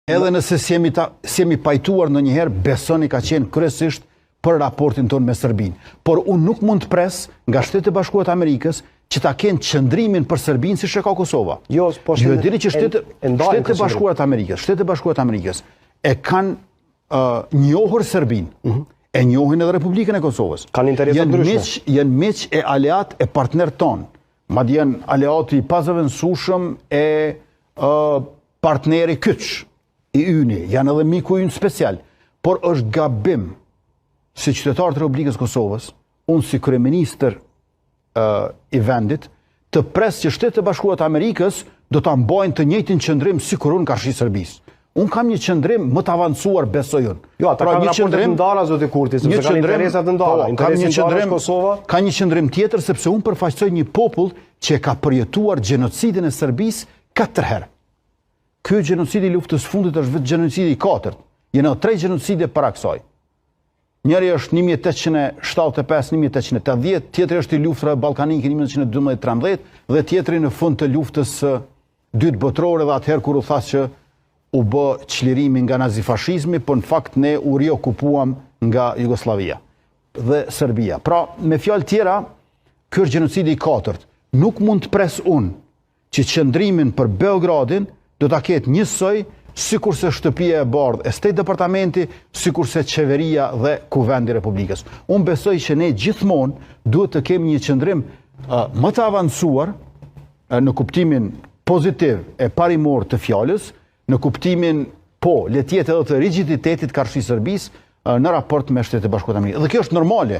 Edhe nëse si jemi pajtuar në njëherë, besoni ka qenë kryesisht për raportin tonë me Serbinë. Por unë nuk mund të pres nga Shtetet e Bashkuara të Amerikës që ta kenë qëndrimin për Serbinë si ka Kosova. Jo, po Ju e dini që Shtetet e Bashkuara të Amerikës e kanë njohur Serbinë, e njohin edhe Republikën e Kosovës. Kanë interesa ndryshme. Janë miq e aleat e partner tonë. Madje janë aleati i pazëvendësueshëm e partneri kyç i yni, janë edhe miku ynë special. Por është gabim si qytetar të Republikës Kosovës, unë si kryeministër i vendit, të pres që Shtetet e Bashkuara të Amerikës do ta mbajnë të njëjtin qëndrim si kur unë karshi Serbisë. Unë kam një qëndrim më të avancuar, besoj unë. Jo, ata kanë raportet të ndara, zoti Kurti, sepse kanë interesat të ndara. Interesi ndarash Kosova. Ka një qëndrim tjetër, sepse unë përfaqësoj një popull që ka përjetuar gjenocidin e Serbisë 4 herë. Ky gjenocidi i luftës së fundit është vetë genocidi i 4. Janë 3 genocide para kësaj. Njëri është 1875-1880, tjetri është i luftës ballkanike 1912-13 dhe tjetri në fund të luftës së dytë botërore dhe atëherë kur u thas që u bë çlirimi nga nazifashizmi, por në fakt ne u riokupuam nga Jugoslavia dhe Serbia. Pra, me fjalë tjera, ky është gjenocidi i 4. Nuk mund të pres unë që qëndrimin për Beogradin do ta ketë njësoj sikurse shtëpia e bardhë e State Departamenti, sikurse qeveria dhe kuvendi i Republikës. Unë besoj që ne gjithmonë duhet të kemi një qëndrim më të avancuar në kuptimin pozitiv e parimor të fjalës, në kuptimin le të jetë edhe të rigjiditetit karshi Serbisë në raport me Shtetet e Bashkuara të Amerikës. Dhe kjo është normale.